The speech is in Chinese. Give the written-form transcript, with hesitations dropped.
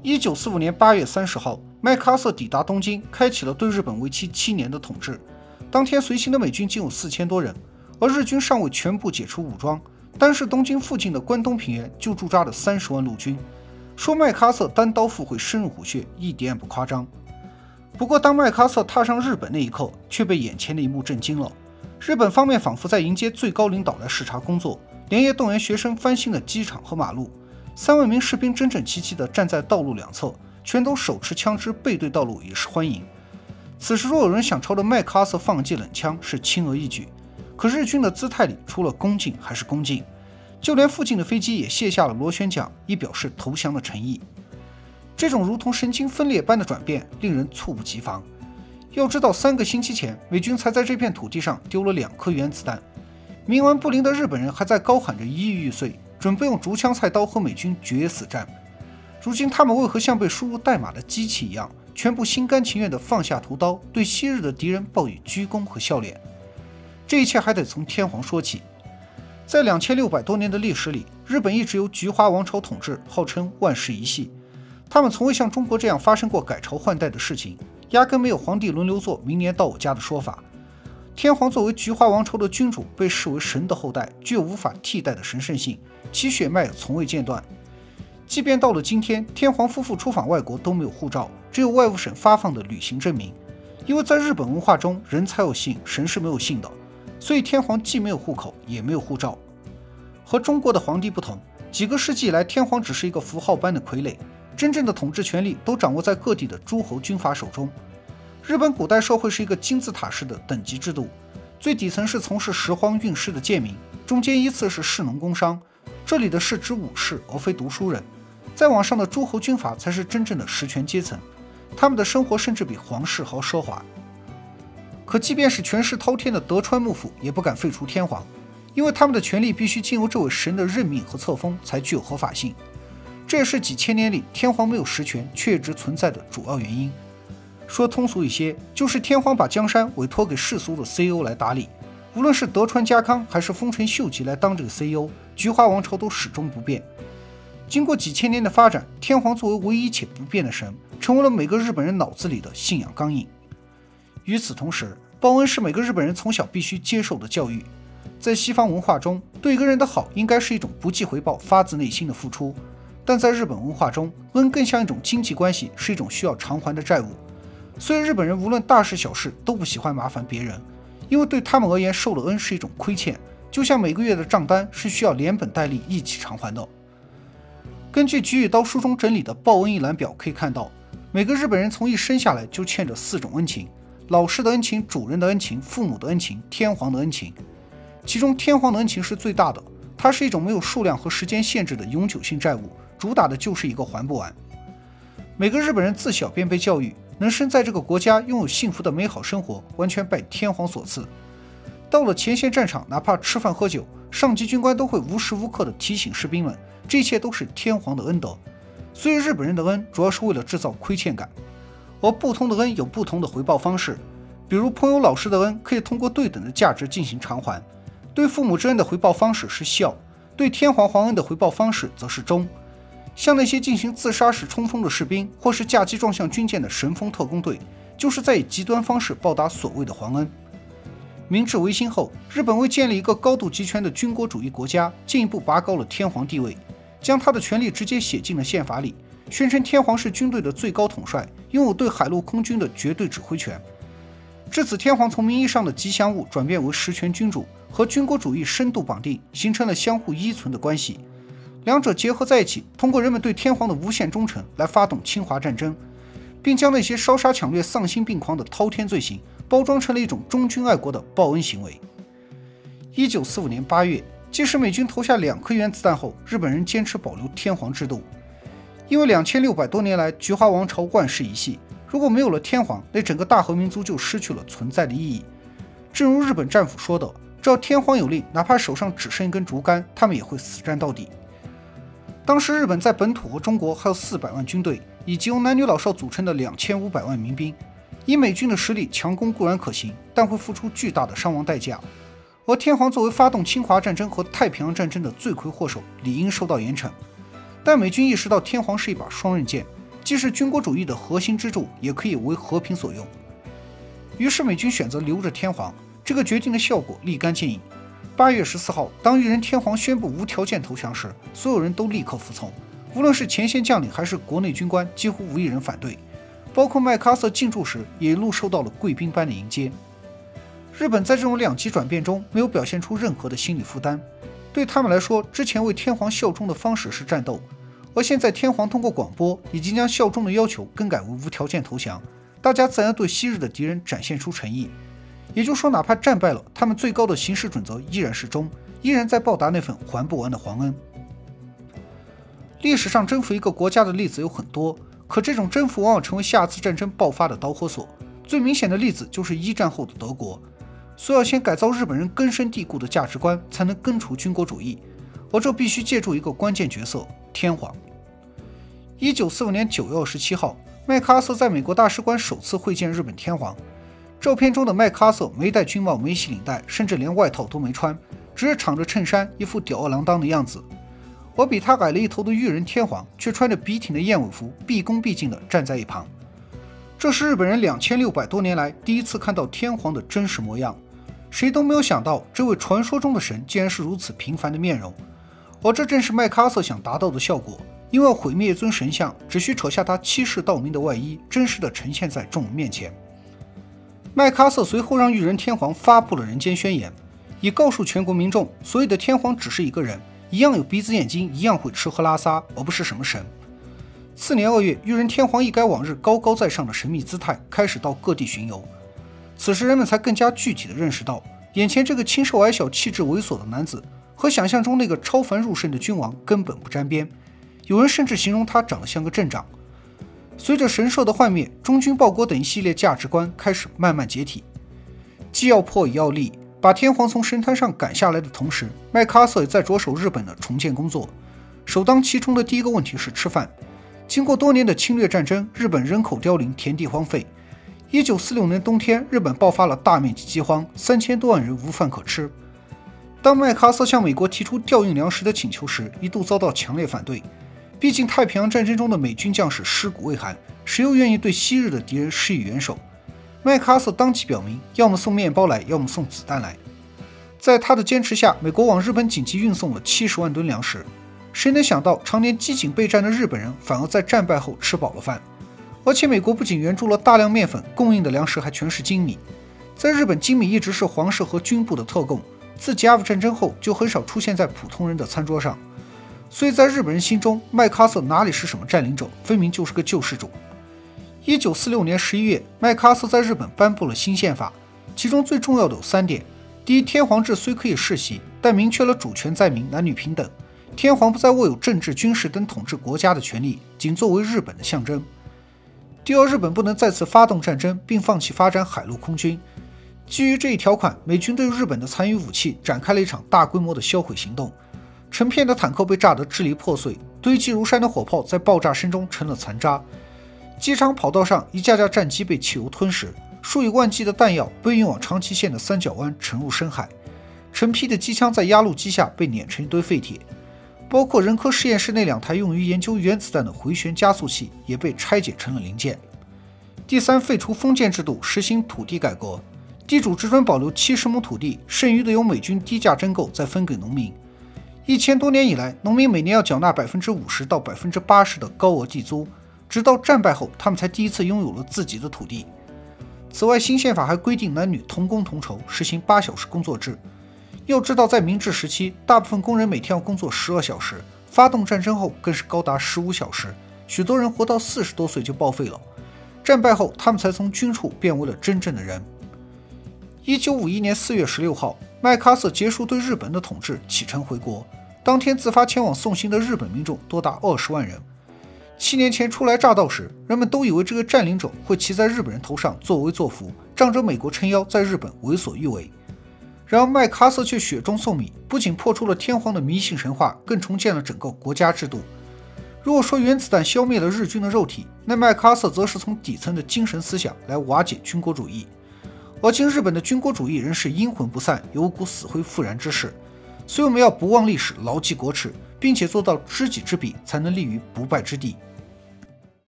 1945年8月30号，麦克阿瑟抵达东京，开启了对日本为期7年的统治。当天随行的美军仅有4000多人，而日军尚未全部解除武装，单是东京附近的关东平原就驻扎了30万陆军。说麦克阿瑟单刀赴会深入虎穴，一点也不夸张。不过，当麦克阿瑟踏上日本那一刻，却被眼前的一幕震惊了。日本方面仿佛在迎接最高领导来视察工作，连夜动员学生翻新了机场和马路。3万名士兵整整齐齐地站在道路两侧，全都手持枪支背对道路以示欢迎。此时若有人想朝着麦克阿瑟放记冷枪，是轻而易举。可日军的姿态里除了恭敬还是恭敬，就连附近的飞机也卸下了螺旋桨，以表示投降的诚意。这种如同神经分裂般的转变令人猝不及防。要知道，3个星期前，美军才在这片土地上丢了2颗原子弹，冥顽不灵的日本人还在高喊着一亿玉碎，准备用竹枪菜刀和美军决死战。如今他们为何像被输入代码的机器一样，全部心甘情愿地放下屠刀，对昔日的敌人报以鞠躬和笑脸？这一切还得从天皇说起。在2600多年的历史里，日本一直由菊花王朝统治，号称万世一系。他们从未像中国这样发生过改朝换代的事情，压根没有皇帝轮流坐，明年到我家的说法。天皇作为菊花王朝的君主，被视为神的后代，具有无法替代的神圣性，其血脉从未间断。即便到了今天，天皇夫妇出访外国都没有护照，只有外务省发放的旅行证明。因为在日本文化中，人才有姓，神是没有姓的，所以天皇既没有户口，也没有护照。和中国的皇帝不同，几个世纪以来，天皇只是一个符号般的傀儡，真正的统治权力都掌握在各地的诸侯军阀手中。日本古代社会是一个金字塔式的等级制度，最底层是从事拾荒运尸的贱民，中间依次是士农工商，这里的是指武士而非读书人，再往上的诸侯军阀才是真正的实权阶层，他们的生活甚至比皇室还奢华。可即便是权势滔天的德川幕府也不敢废除天皇，因为他们的权力必须经由这位神的任命和册封才具有合法性，这也是几千年里天皇没有实权却一直存在的主要原因。说通俗一些，就是天皇把江山委托给世俗的 CEO 来打理，无论是德川家康还是丰臣秀吉来当这个 CEO， 菊花王朝都始终不变。经过几千年的发展，天皇作为唯一且不变的神，成为了每个日本人脑子里的信仰钢印。与此同时，报恩是每个日本人从小必须接受的教育。在西方文化中，对一个人的好应该是一种不计回报、发自内心的付出，但在日本文化中，恩更像一种经济关系，是一种需要偿还的债务。所以日本人无论大事小事都不喜欢麻烦别人，因为对他们而言，受了恩是一种亏欠，就像每个月的账单是需要连本带利一起偿还的。根据菊与刀书中整理的报恩一览表可以看到，每个日本人从一生下来就欠着4种恩情：老师的恩情、主人的恩情、父母的恩情、天皇的恩情。其中天皇的恩情是最大的，它是一种没有数量和时间限制的永久性债务，主打的就是一个还不完。每个日本人自小便被教育，能生在这个国家拥有幸福的美好生活，完全拜天皇所赐。到了前线战场，哪怕吃饭喝酒，上级军官都会无时无刻地提醒士兵们，这一切都是天皇的恩德。所以日本人的恩主要是为了制造亏欠感，而不同的恩有不同的回报方式。比如朋友老师的恩可以通过对等的价值进行偿还，对父母之恩的回报方式是孝，对天皇皇恩的回报方式则是忠。像那些进行自杀式冲锋的士兵，或是架机撞向军舰的神风特工队，就是在以极端方式报答所谓的皇恩。明治维新后，日本为建立一个高度集权的军国主义国家，进一步拔高了天皇地位，将他的权力直接写进了宪法里，宣称天皇是军队的最高统帅，拥有对海陆空军的绝对指挥权。至此，天皇从名义上的吉祥物转变为实权君主，和军国主义深度绑定，形成了相互依存的关系。两者结合在一起，通过人们对天皇的无限忠诚来发动侵华战争，并将那些烧杀抢掠、丧心病狂的滔天罪行包装成了一种忠君爱国的报恩行为。1945年8月，即使美军投下2颗原子弹后，日本人坚持保留天皇制度，因为2600多年来菊花王朝万世一系，如果没有了天皇，那整个大和民族就失去了存在的意义。正如日本战俘说的，只要天皇有令，哪怕手上只剩一根竹竿，他们也会死战到底。当时日本在本土和中国还有400万军队，以及由男女老少组成的2500万民兵。以美军的实力强攻固然可行，但会付出巨大的伤亡代价。而天皇作为发动侵华战争和太平洋战争的罪魁祸首，理应受到严惩。但美军意识到天皇是一把双刃剑，既是军国主义的核心支柱，也可以为和平所用。于是美军选择留着天皇，这个决定的效果立竿见影。8月14号，当裕仁天皇宣布无条件投降时，所有人都立刻服从，无论是前线将领还是国内军官，几乎无一人反对。包括麦克阿瑟进驻时，也一路受到了贵宾般的迎接。日本在这种两极转变中没有表现出任何的心理负担，对他们来说，之前为天皇效忠的方式是战斗，而现在天皇通过广播已经将效忠的要求更改为无条件投降，大家自然对昔日的敌人展现出诚意。也就是说，哪怕战败了，他们最高的行事准则依然是忠，依然在报答那份还不完的皇恩。历史上征服一个国家的例子有很多，可这种征服往往成为下次战争爆发的导火索。最明显的例子就是1战后的德国，所以要先改造日本人根深蒂固的价值观，才能根除军国主义，而这必须借助一个关键角色——天皇。1945年9月27号，麦克阿瑟在美国大使馆首次会见日本天皇。照片中的麦克阿瑟没戴军帽，没系领带，甚至连外套都没穿，只是敞着衬衫，一副吊儿郎当的样子。而比他矮了一头的裕仁天皇却穿着笔挺的燕尾服，毕恭毕敬地站在一旁。这是日本人2600多年来第一次看到天皇的真实模样，谁都没有想到这位传说中的神竟然是如此平凡的面容。而这正是麦克阿瑟想达到的效果，因为毁灭一尊神像，只需扯下他欺世盗名的外衣，真实地呈现在众人面前。麦克阿瑟随后让裕仁天皇发布了人间宣言，以告诉全国民众，所谓的天皇只是一个人，一样有鼻子眼睛，一样会吃喝拉撒，而不是什么神。次年2月，裕仁天皇一改往日高高在上的神秘姿态，开始到各地巡游。此时人们才更加具体地认识到，眼前这个清瘦矮小、气质猥琐的男子，和想象中那个超凡入圣的君王根本不沾边。有人甚至形容他长得像个镇长。随着神社的幻灭，忠君报国等一系列价值观开始慢慢解体。既要破也要立，把天皇从神坛上赶下来的同时，麦克阿瑟也在着手日本的重建工作。首当其冲的第一个问题是吃饭。经过多年的侵略战争，日本人口凋零，田地荒废。1946年冬天，日本爆发了大面积饥荒，3000多万人无饭可吃。当麦克阿瑟向美国提出调运粮食的请求时，一度遭到强烈反对。毕竟太平洋战争中的美军将士尸骨未寒，谁又愿意对昔日的敌人施以援手？麦克阿瑟当即表明，要么送面包来，要么送子弹来。在他的坚持下，美国往日本紧急运送了70万吨粮食。谁能想到，常年饥馑备战的日本人反而在战败后吃饱了饭？而且美国不仅援助了大量面粉，供应的粮食还全是精米。在日本，精米一直是皇室和军部的特供，自甲午战争后就很少出现在普通人的餐桌上。所以在日本人心中，麦克阿瑟哪里是什么占领者，分明就是个救世主。1946年11月，麦克阿瑟在日本颁布了新宪法，其中最重要的有3点：第一，天皇制虽可以世袭，但明确了主权在民，男女平等，天皇不再握有政治、军事等统治国家的权利，仅作为日本的象征。第二，日本不能再次发动战争，并放弃发展海陆空军。基于这一条款，美军对日本的残余武器展开了一场大规模的销毁行动。成片的坦克被炸得支离破碎，堆积如山的火炮在爆炸声中成了残渣。机场跑道上一架架战机被汽油吞噬，数以万计的弹药被运往长崎县的三角湾沉入深海。成批的机枪在压路机下被碾成一堆废铁，包括人科实验室那2台用于研究原子弹的回旋加速器也被拆解成了零件。第三，废除封建制度，实行土地改革，地主只准保留70亩土地，剩余的由美军低价征购，再分给农民。1000多年以来，农民每年要缴纳50%到80%的高额地租，直到战败后，他们才第一次拥有了自己的土地。此外，新宪法还规定男女同工同酬，实行8小时工作制。要知道，在明治时期，大部分工人每天要工作12小时，发动战争后更是高达15小时，许多人活到40多岁就报废了。战败后，他们才从军畜变为了真正的人。1951年4月16号，麦克阿瑟结束对日本的统治，启程回国。当天自发前往送行的日本民众多达20万人。7年前初来乍到时，人们都以为这个占领者会骑在日本人头上作威作福，仗着美国撑腰在日本为所欲为。然而麦克阿瑟却雪中送米，不仅破除了天皇的迷信神话，更重建了整个国家制度。如果说原子弹消灭了日军的肉体，那麦克阿瑟则是从底层的精神思想来瓦解军国主义。而今日本的军国主义仍是阴魂不散，有股死灰复燃之势。所以我们要不忘历史，牢记国耻，并且做到知己知彼，才能立于不败之地。